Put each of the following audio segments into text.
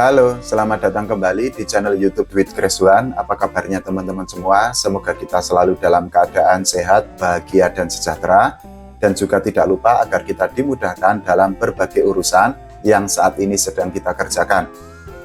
Halo, selamat datang kembali di channel YouTube Duit Kresuan. Apa kabarnya teman-teman semua? Semoga kita selalu dalam keadaan sehat, bahagia, dan sejahtera. Dan juga tidak lupa agar kita dimudahkan dalam berbagai urusan yang saat ini sedang kita kerjakan.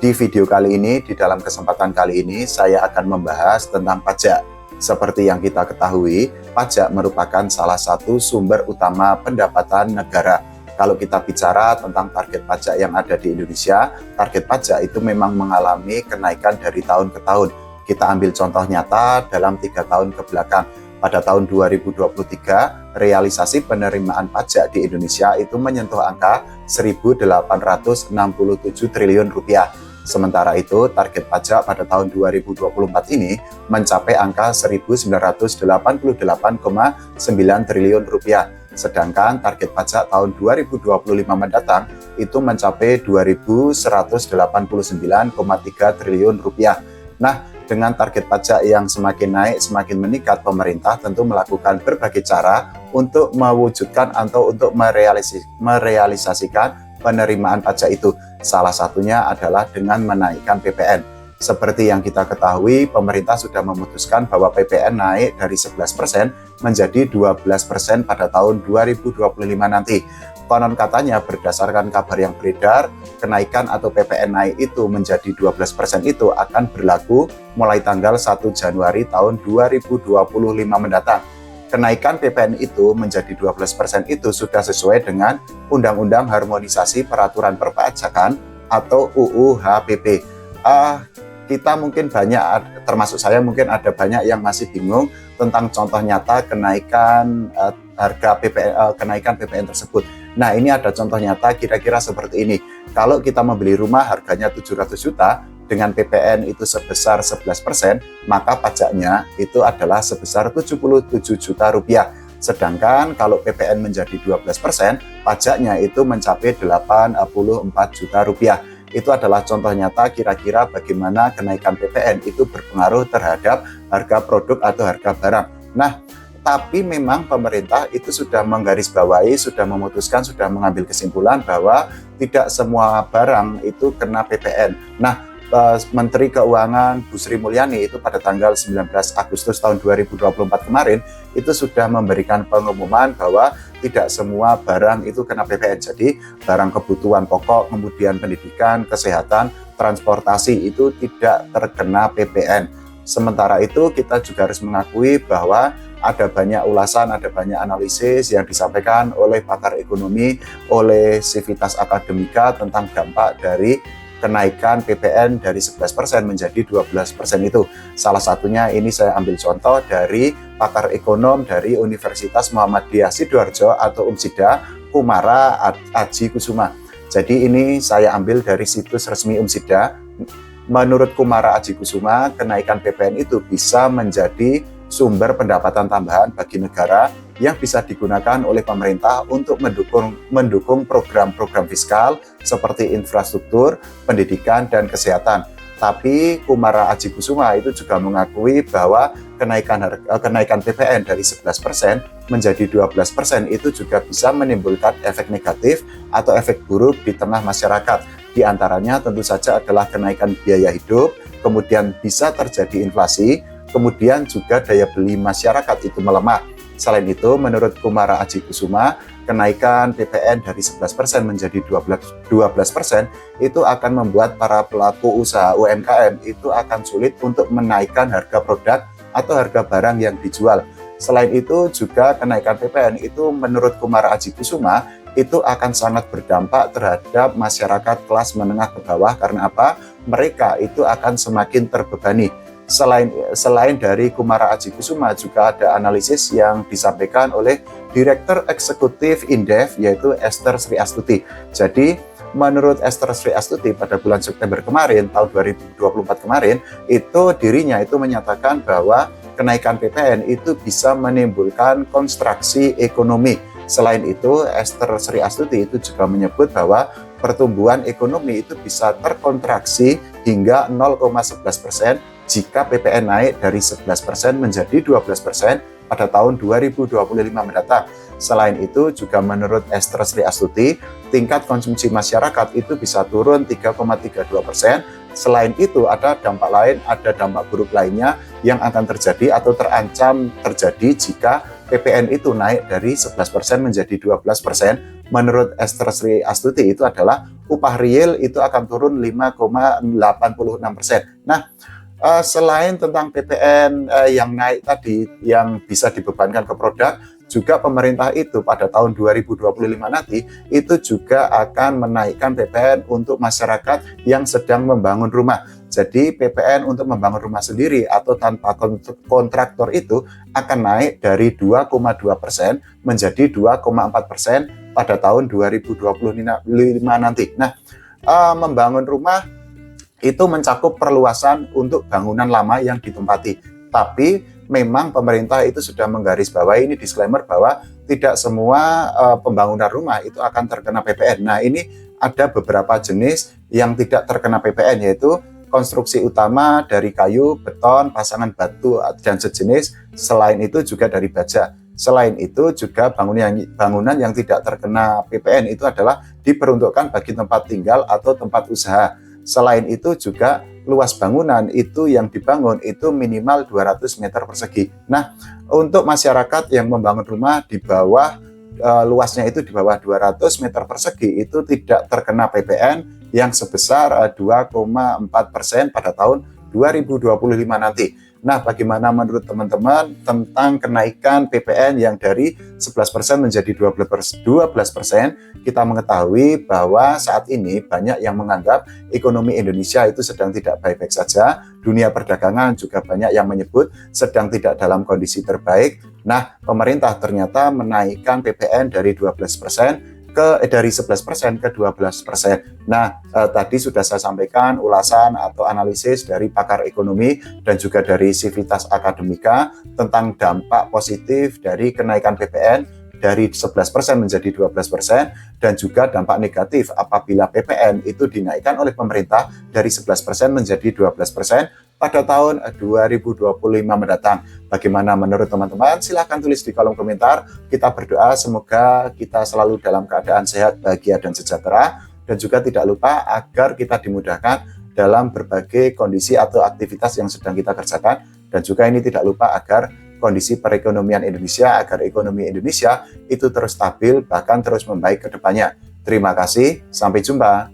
Di video kali ini, di dalam kesempatan kali ini, saya akan membahas tentang pajak. Seperti yang kita ketahui, pajak merupakan salah satu sumber utama pendapatan negara. Kalau kita bicara tentang target pajak yang ada di Indonesia, target pajak itu memang mengalami kenaikan dari tahun ke tahun. Kita ambil contoh nyata dalam 3 tahun ke belakang. Pada tahun 2023, realisasi penerimaan pajak di Indonesia itu menyentuh angka 1.867 triliun rupiah. Sementara itu, target pajak pada tahun 2024 ini mencapai angka 1.988,9 triliun rupiah. Sedangkan target pajak tahun 2025 mendatang itu mencapai 2.189,3 triliun rupiah. Nah, dengan target pajak yang semakin naik, semakin meningkat, pemerintah tentu melakukan berbagai cara untuk mewujudkan atau untuk merealisasikan penerimaan pajak itu. Salah satunya adalah dengan menaikkan PPN. Seperti yang kita ketahui, pemerintah sudah memutuskan bahwa PPN naik dari 11% menjadi 12% pada tahun 2025 nanti. Konon katanya berdasarkan kabar yang beredar, kenaikan atau PPN naik itu menjadi 12% itu akan berlaku mulai tanggal 1 Januari tahun 2025 mendatang. Kenaikan PPN itu menjadi 12% itu sudah sesuai dengan Undang-Undang Harmonisasi Peraturan Perpajakan atau UU HPP. Kita mungkin banyak, termasuk saya mungkin ada banyak yang masih bingung tentang contoh nyata kenaikan harga PPN, kenaikan PPN tersebut. Nah, ini ada contoh nyata kira-kira seperti ini. Kalau kita membeli rumah harganya 700 juta dengan PPN itu sebesar 11%, maka pajaknya itu adalah sebesar 77 juta rupiah. Sedangkan kalau PPN menjadi 12%, pajaknya itu mencapai 84 juta rupiah. Itu adalah contoh nyata kira-kira bagaimana kenaikan PPN itu berpengaruh terhadap harga produk atau harga barang. Nah, tapi memang pemerintah itu sudah menggarisbawahi, sudah memutuskan, sudah mengambil kesimpulan bahwa tidak semua barang itu kena PPN. Nah, Menteri Keuangan Bu Sri Mulyani itu pada tanggal 19 Agustus tahun 2024 kemarin itu sudah memberikan pengumuman bahwa tidak semua barang itu kena PPN. Jadi barang kebutuhan pokok, kemudian pendidikan, kesehatan, transportasi itu tidak terkena PPN. Sementara itu kita juga harus mengakui bahwa ada banyak ulasan, ada banyak analisis yang disampaikan oleh pakar ekonomi, oleh Civitas Akademika tentang dampak dari kenaikan PPN dari 11% menjadi 12% itu. Salah satunya ini saya ambil contoh dari pakar ekonom dari Universitas Muhammadiyah Sidoarjo atau UMSIDA, Kumara Aji Kusuma. Jadi ini saya ambil dari situs resmi UMSIDA. Menurut Kumara Aji Kusuma, kenaikan PPN itu bisa menjadi sumber pendapatan tambahan bagi negara yang bisa digunakan oleh pemerintah untuk mendukung program-program fiskal seperti infrastruktur, pendidikan, dan kesehatan. Tapi Kumara Aji Kusuma itu juga mengakui bahwa kenaikan PPN dari 11% menjadi 12% itu juga bisa menimbulkan efek negatif atau efek buruk di tengah masyarakat. Di antaranya tentu saja adalah kenaikan biaya hidup, kemudian bisa terjadi inflasi, kemudian juga daya beli masyarakat itu melemah. Selain itu, menurut Kumara Aji Kusuma, kenaikan PPN dari 11% menjadi 12% itu akan membuat para pelaku usaha UMKM itu akan sulit untuk menaikkan harga produk atau harga barang yang dijual. Selain itu, juga kenaikan PPN itu menurut Kumara Aji Kusuma itu akan sangat berdampak terhadap masyarakat kelas menengah ke bawah. Karena apa? Mereka itu akan semakin terbebani. Selain dari Kumara Aji Kusuma, juga ada analisis yang disampaikan oleh Direktur Eksekutif Indef, yaitu Esther Sri Astuti. Jadi, menurut Esther Sri Astuti pada bulan September kemarin, tahun 2024 kemarin, itu dirinya itu menyatakan bahwa kenaikan PPN itu bisa menimbulkan konstruksi ekonomi. Selain itu, Esther Sri Astuti itu juga menyebut bahwa pertumbuhan ekonomi itu bisa terkontraksi hingga 0,11% jika PPN naik dari 11% menjadi 12% pada tahun 2025 mendatang. Selain itu juga menurut Esther Sri Astuti, tingkat konsumsi masyarakat itu bisa turun 3,32%. Selain itu ada dampak lain, ada dampak buruk lainnya yang akan terjadi atau terancam terjadi jika PPN itu naik dari 11% menjadi 12%. Menurut Esther Sri Astuti itu adalah upah real itu akan turun 5,86%. Nah, selain tentang PPN yang naik tadi yang bisa dibebankan ke produk, juga pemerintah itu pada tahun 2025 nanti itu juga akan menaikkan PPN untuk masyarakat yang sedang membangun rumah. Jadi PPN untuk membangun rumah sendiri atau tanpa kontraktor itu akan naik dari 2,2% menjadi 2,4% pada tahun 2025 nanti. Nah, membangun rumah itu mencakup perluasan untuk bangunan lama yang ditempati. Tapi memang pemerintah itu sudah menggarisbawahi, ini disclaimer bahwa tidak semua pembangunan rumah itu akan terkena PPN. Nah, ini ada beberapa jenis yang tidak terkena PPN, yaitu konstruksi utama dari kayu, beton, pasangan batu dan sejenis. Selain itu juga dari baja. Selain itu juga bangunan yang tidak terkena PPN itu adalah diperuntukkan bagi tempat tinggal atau tempat usaha. Selain itu juga luas bangunan itu yang dibangun itu minimal 200 meter persegi. Nah, untuk masyarakat yang membangun rumah di bawah luasnya itu di bawah 200 meter persegi itu tidak terkena PPN yang sebesar 2,4% pada tahun 2025 nanti. Nah, bagaimana menurut teman-teman tentang kenaikan PPN yang dari 11% menjadi 12%? Kita mengetahui bahwa saat ini banyak yang menganggap ekonomi Indonesia itu sedang tidak baik-baik saja. Dunia perdagangan juga banyak yang menyebut sedang tidak dalam kondisi terbaik. Nah, pemerintah ternyata menaikkan PPN dari 12% dari 11% ke 12%. Nah, tadi sudah saya sampaikan ulasan atau analisis dari pakar ekonomi dan juga dari Civitas Akademika tentang dampak positif dari kenaikan PPN dari 11% menjadi 12% dan juga dampak negatif apabila PPN itu dinaikkan oleh pemerintah dari 11% menjadi 12% pada tahun 2025 mendatang. Bagaimana menurut teman-teman? Silahkan tulis di kolom komentar. Kita berdoa semoga kita selalu dalam keadaan sehat, bahagia, dan sejahtera. Dan juga tidak lupa agar kita dimudahkan dalam berbagai kondisi atau aktivitas yang sedang kita kerjakan. Dan juga ini tidak lupa agar kondisi perekonomian Indonesia, agar ekonomi Indonesia itu terus stabil, bahkan terus membaik ke depannya. Terima kasih, sampai jumpa.